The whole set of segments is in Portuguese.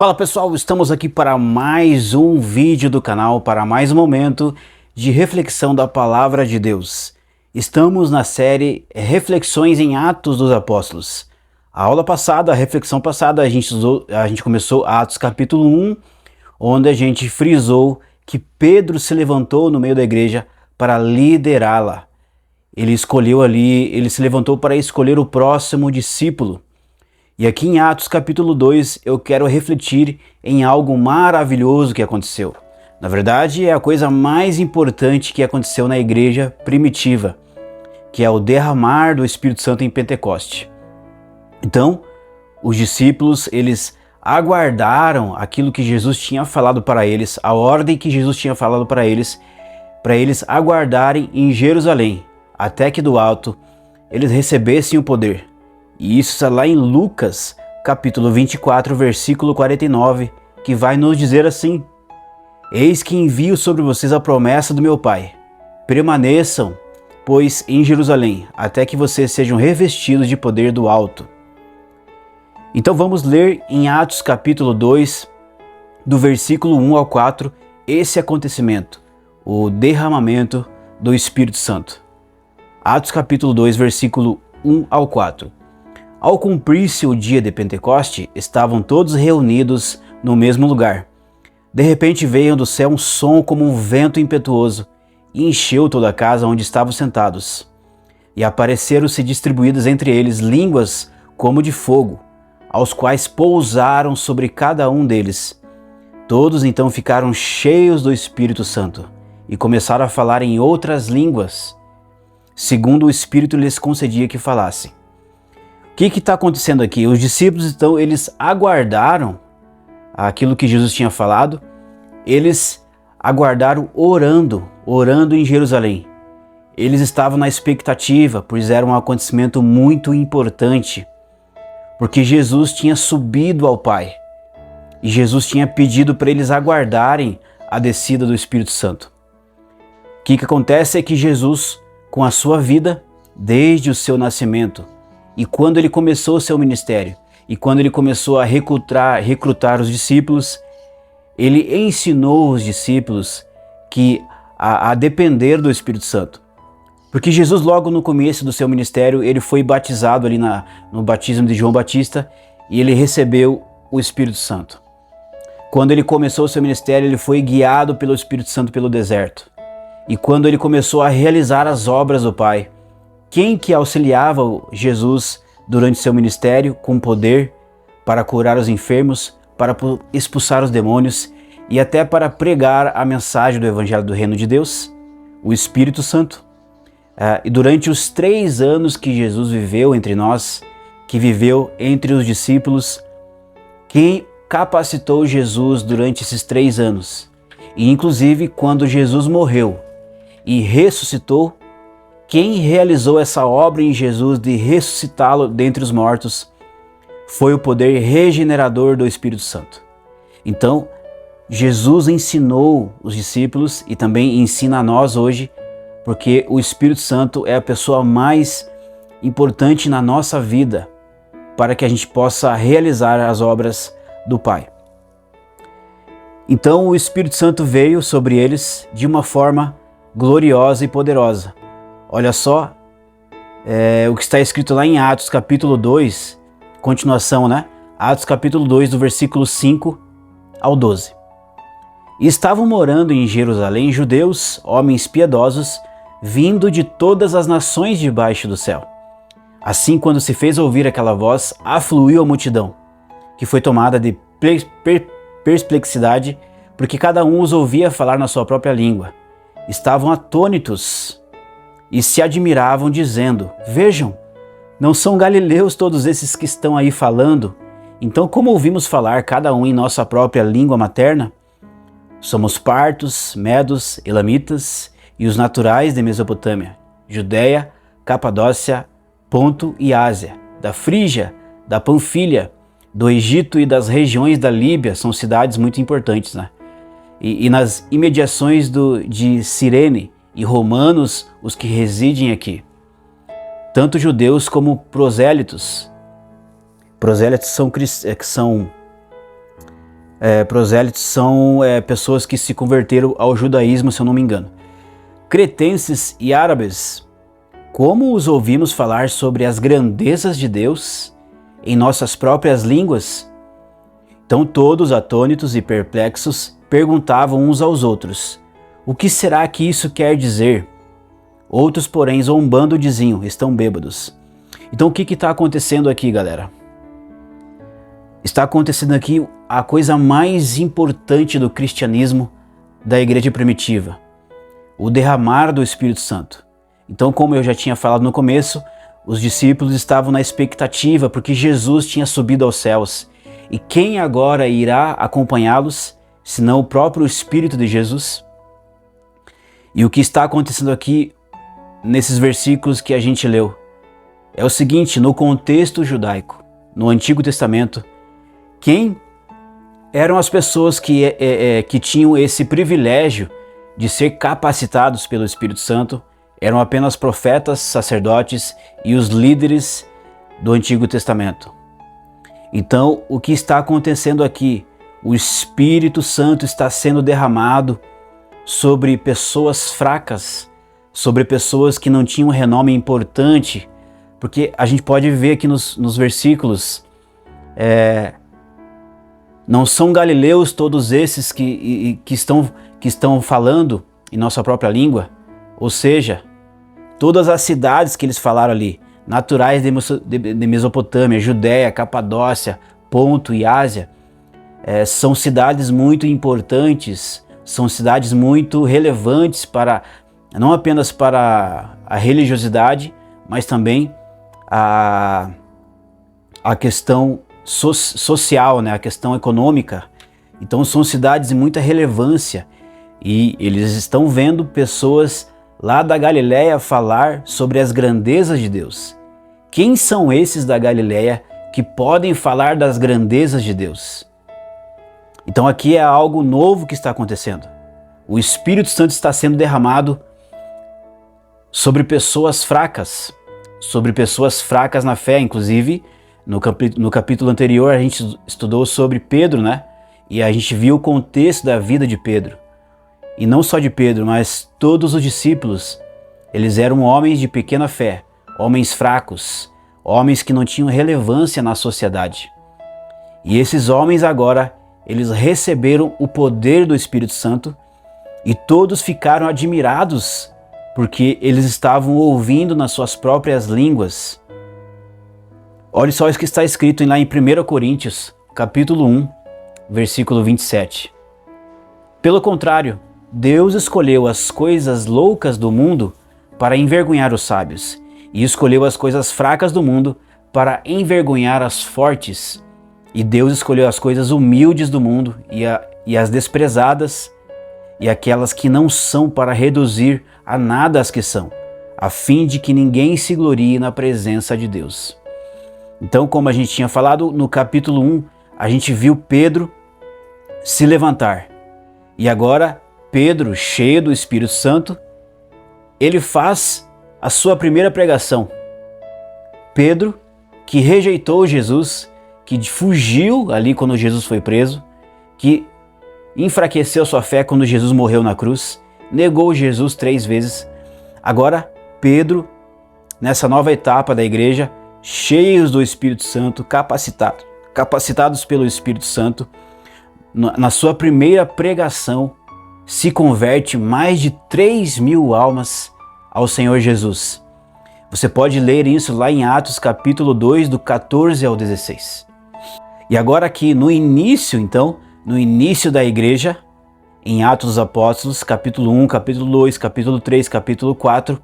Fala pessoal, estamos aqui para mais um vídeo do canal, para mais um momento de reflexão da Palavra de Deus. Estamos na série Reflexões em Atos dos Apóstolos. A aula passada, a reflexão passada, a gente começou Atos capítulo 1, onde a gente frisou que Pedro se levantou no meio da igreja para liderá-la. Ele se levantou para escolher o próximo discípulo. E aqui em Atos capítulo 2 eu quero refletir em algo maravilhoso que aconteceu. Na verdade, é a coisa mais importante que aconteceu na igreja primitiva, que é o derramar do Espírito Santo em Pentecoste. Então, os discípulos, eles aguardaram aquilo que Jesus tinha falado para eles, a ordem que Jesus tinha falado para eles aguardarem em Jerusalém, até que do alto eles recebessem o poder. E isso está lá em Lucas, capítulo 24, versículo 49, que vai nos dizer assim: Eis que envio sobre vocês a promessa do meu Pai. Permaneçam, pois, em Jerusalém, até que vocês sejam revestidos de poder do alto. Então vamos ler em Atos capítulo 2, do versículo 1 ao 4, esse acontecimento, o derramamento do Espírito Santo. Atos capítulo 2, versículo 1 ao 4. Ao cumprir-se o dia de Pentecoste, estavam todos reunidos no mesmo lugar. De repente veio do céu um som como um vento impetuoso e encheu toda a casa onde estavam sentados. E apareceram-se distribuídas entre eles línguas como de fogo, aos quais pousaram sobre cada um deles. Todos então ficaram cheios do Espírito Santo e começaram a falar em outras línguas, segundo o Espírito lhes concedia que falassem. O que está acontecendo aqui? Os discípulos, então, eles aguardaram aquilo que Jesus tinha falado, eles aguardaram orando em Jerusalém. Eles estavam na expectativa, pois era um acontecimento muito importante, porque Jesus tinha subido ao Pai e Jesus tinha pedido para eles aguardarem a descida do Espírito Santo. O que acontece é que Jesus, com a sua vida, desde o seu nascimento, e quando ele começou o seu ministério, e quando ele começou a recrutar os discípulos, ele ensinou os discípulos a depender do Espírito Santo. Porque Jesus, logo no começo do seu ministério, ele foi batizado ali no batismo de João Batista, e ele recebeu o Espírito Santo. Quando ele começou o seu ministério, ele foi guiado pelo Espírito Santo pelo deserto. E quando ele começou a realizar as obras do Pai, quem que auxiliava Jesus durante seu ministério com poder para curar os enfermos, para expulsar os demônios e até para pregar a mensagem do Evangelho do Reino de Deus? O Espírito Santo. E durante os 3 anos que Jesus viveu entre nós, que viveu entre os discípulos, quem capacitou Jesus durante esses 3 anos? E inclusive quando Jesus morreu e ressuscitou, quem realizou essa obra em Jesus de ressuscitá-lo dentre os mortos foi o poder regenerador do Espírito Santo. Então, Jesus ensinou os discípulos e também ensina a nós hoje, porque o Espírito Santo é a pessoa mais importante na nossa vida para que a gente possa realizar as obras do Pai. Então, o Espírito Santo veio sobre eles de uma forma gloriosa e poderosa. Olha só o que está escrito lá em Atos capítulo 2, continuação, né? Atos capítulo 2, do versículo 5 ao 12. E estavam morando em Jerusalém judeus, homens piedosos, vindo de todas as nações debaixo do céu. Assim, quando se fez ouvir aquela voz, afluiu a multidão, que foi tomada de perplexidade, porque cada um os ouvia falar na sua própria língua. Estavam atônitos e se admiravam, dizendo: Vejam, não são galileus todos esses que estão aí falando? Então, como ouvimos falar cada um em nossa própria língua materna? Somos partos, medos, elamitas e os naturais de Mesopotâmia, Judéia, Capadócia, Ponto e Ásia, da Frígia, da Panfilha, do Egito e das regiões da Líbia, são cidades muito importantes, né? E nas imediações de Cirene, e romanos os que residem aqui, tanto judeus como prosélitos. Prosélitos são Prosélitos são pessoas que se converteram ao judaísmo, se eu não me engano. Cretenses e árabes, como os ouvimos falar sobre as grandezas de Deus em nossas próprias línguas? Então todos, atônitos e perplexos, perguntavam uns aos outros: o que será que isso quer dizer? Outros, porém, zombando, diziam: estão bêbados. Então o que está acontecendo aqui, galera? Está acontecendo aqui a coisa mais importante do cristianismo da igreja primitiva: o derramar do Espírito Santo. Então, como eu já tinha falado no começo, os discípulos estavam na expectativa porque Jesus tinha subido aos céus. E quem agora irá acompanhá-los, senão o próprio Espírito de Jesus? E o que está acontecendo aqui, nesses versículos que a gente leu, é o seguinte: no contexto judaico, no Antigo Testamento, quem eram as pessoas que tinham esse privilégio de ser capacitados pelo Espírito Santo? Eram apenas profetas, sacerdotes e os líderes do Antigo Testamento. Então, o que está acontecendo aqui? O Espírito Santo está sendo derramado sobre pessoas fracas, sobre pessoas que não tinham renome importante, porque a gente pode ver aqui nos versículos, não são galileus todos esses que estão falando em nossa própria língua? Ou seja, todas as cidades que eles falaram ali, naturais de Mesopotâmia, Judéia, Capadócia, Ponto e Ásia, são cidades muito importantes, são cidades muito relevantes não apenas para a religiosidade, mas também a questão social, né? A questão econômica. Então são cidades de muita relevância e eles estão vendo pessoas lá da Galileia falar sobre as grandezas de Deus. Quem são esses da Galileia que podem falar das grandezas de Deus? Então aqui é algo novo que está acontecendo. O Espírito Santo está sendo derramado sobre pessoas fracas na fé. Inclusive, no capítulo anterior a gente estudou sobre Pedro, né? E a gente viu o contexto da vida de Pedro. E não só de Pedro, mas todos os discípulos, eles eram homens de pequena fé, homens fracos, homens que não tinham relevância na sociedade. E esses homens agora, eles receberam o poder do Espírito Santo e todos ficaram admirados porque eles estavam ouvindo nas suas próprias línguas. Olha só o que está escrito lá em 1 Coríntios, capítulo 1, versículo 27. Pelo contrário, Deus escolheu as coisas loucas do mundo para envergonhar os sábios, e escolheu as coisas fracas do mundo para envergonhar as fortes. E Deus escolheu as coisas humildes do mundo e as desprezadas e aquelas que não são para reduzir a nada as que são, a fim de que ninguém se glorie na presença de Deus. Então, como a gente tinha falado, no capítulo 1, a gente viu Pedro se levantar. E agora, Pedro, cheio do Espírito Santo, ele faz a sua primeira pregação. Pedro, que rejeitou Jesus, que fugiu ali quando Jesus foi preso, que enfraqueceu sua fé quando Jesus morreu na cruz, negou Jesus 3 vezes. Agora, Pedro, nessa nova etapa da igreja, cheios do Espírito Santo, capacitados pelo Espírito Santo, na sua primeira pregação, se converte mais de 3.000 almas ao Senhor Jesus. Você pode ler isso lá em Atos capítulo 2, do 14 ao 16. E agora aqui no início da igreja, em Atos dos Apóstolos, capítulo 1, capítulo 2, capítulo 3, capítulo 4,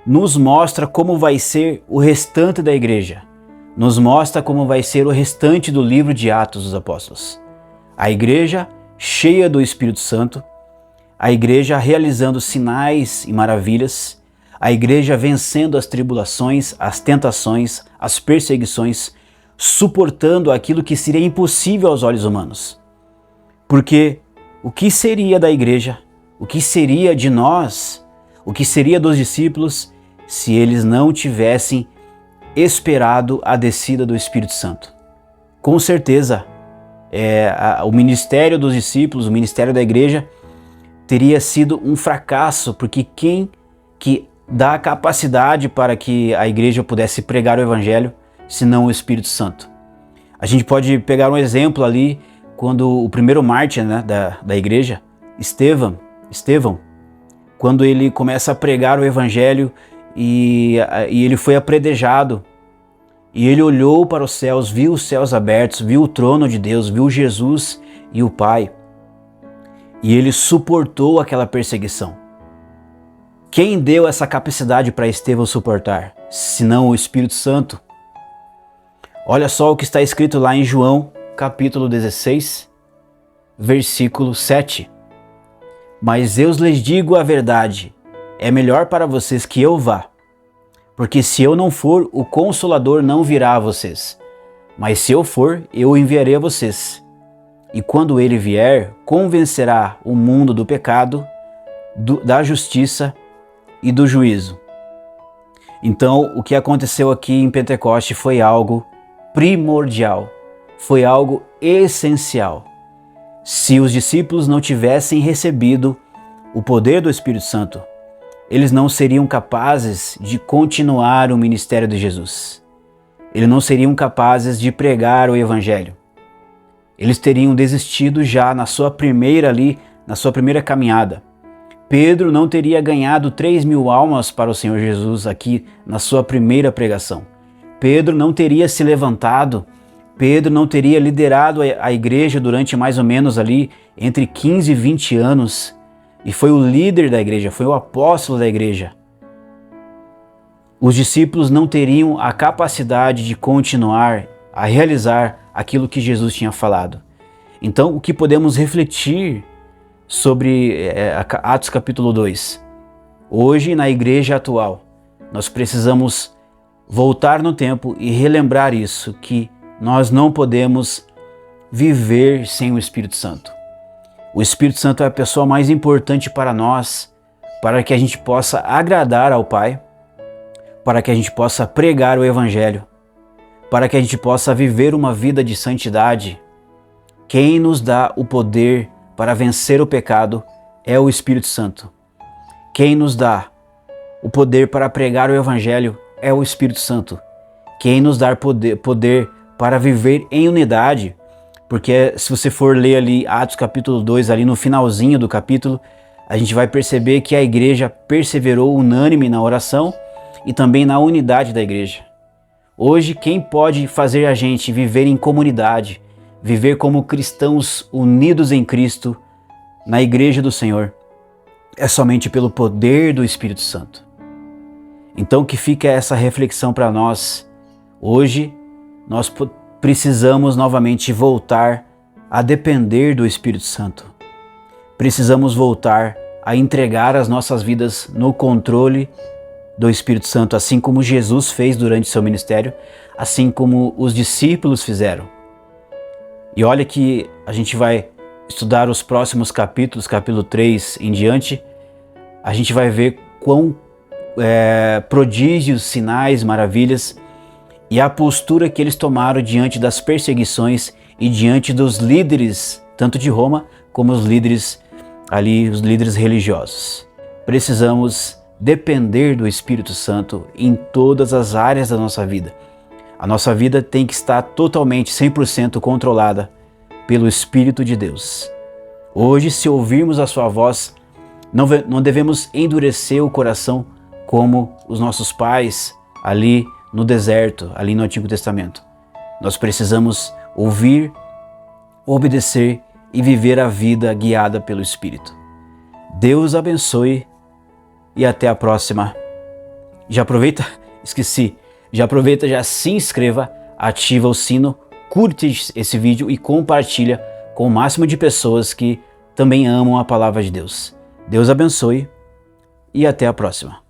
nos mostra como vai ser o restante da igreja. Nos mostra como vai ser o restante do livro de Atos dos Apóstolos. A igreja cheia do Espírito Santo, a igreja realizando sinais e maravilhas, a igreja vencendo as tribulações, as tentações, as perseguições, suportando aquilo que seria impossível aos olhos humanos. Porque o que seria da igreja, o que seria de nós, o que seria dos discípulos se eles não tivessem esperado a descida do Espírito Santo? Com certeza, o ministério dos discípulos, o ministério da igreja, teria sido um fracasso, porque quem que dá a capacidade para que a igreja pudesse pregar o evangelho, senão o Espírito Santo? A gente pode pegar um exemplo ali, quando o primeiro mártir, né, da igreja, Estevão, quando ele começa a pregar o evangelho e ele foi apredejado, e ele olhou para os céus, viu os céus abertos, viu o trono de Deus, viu Jesus e o Pai, e ele suportou aquela perseguição. Quem deu essa capacidade para Estevão suportar, senão o Espírito Santo? Olha só o que está escrito lá em João, capítulo 16, versículo 7. Mas eu lhes digo a verdade, é melhor para vocês que eu vá, porque se eu não for, o Consolador não virá a vocês. Mas se eu for, eu o enviarei a vocês. E quando ele vier, convencerá o mundo do pecado, da justiça e do juízo. Então, o que aconteceu aqui em Pentecoste foi algo primordial, foi algo essencial. Se os discípulos não tivessem recebido o poder do Espírito Santo, eles não seriam capazes de continuar o ministério de Jesus. Eles não seriam capazes de pregar o evangelho. Eles teriam desistido já na sua primeira caminhada. Pedro não teria ganhado 3.000 almas para o Senhor Jesus aqui na sua primeira pregação. Pedro não teria se levantado, Pedro não teria liderado a igreja durante mais ou menos ali entre 15 e 20 anos, e foi o líder da igreja, foi o apóstolo da igreja. Os discípulos não teriam a capacidade de continuar a realizar aquilo que Jesus tinha falado. Então, o que podemos refletir sobre Atos capítulo 2? Hoje, na igreja atual, nós precisamos voltar no tempo e relembrar isso, que nós não podemos viver sem o Espírito Santo. O Espírito Santo é a pessoa mais importante para nós, para que a gente possa agradar ao Pai, para que a gente possa pregar o Evangelho, para que a gente possa viver uma vida de santidade. Quem nos dá o poder para vencer o pecado é o Espírito Santo. Quem nos dá o poder para pregar o Evangelho é o Espírito Santo. Quem nos dá poder para viver em unidade, porque se você for ler ali Atos capítulo 2, ali no finalzinho do capítulo, a gente vai perceber que a igreja perseverou unânime na oração e também na unidade da igreja. Hoje, quem pode fazer a gente viver em comunidade, viver como cristãos unidos em Cristo, na igreja do Senhor, é somente pelo poder do Espírito Santo. Então que fica essa reflexão para nós. Hoje, nós precisamos novamente voltar a depender do Espírito Santo. Precisamos voltar a entregar as nossas vidas no controle do Espírito Santo, assim como Jesus fez durante seu ministério, assim como os discípulos fizeram. E olha que a gente vai estudar os próximos capítulos, capítulo 3 em diante, a gente vai ver quão prodígios, sinais, maravilhas e a postura que eles tomaram diante das perseguições e diante dos líderes, tanto de Roma como os líderes religiosos. Precisamos depender do Espírito Santo em todas as áreas da nossa vida. A nossa vida tem que estar totalmente, 100% controlada pelo Espírito de Deus. Hoje, se ouvirmos a sua voz, não devemos endurecer o coração como os nossos pais ali no deserto, ali no Antigo Testamento. Nós precisamos ouvir, obedecer e viver a vida guiada pelo Espírito. Deus abençoe e até a próxima. Já aproveita já se inscreva, ativa o sino, curte esse vídeo e compartilha com o máximo de pessoas que também amam a palavra de Deus. Deus abençoe e até a próxima.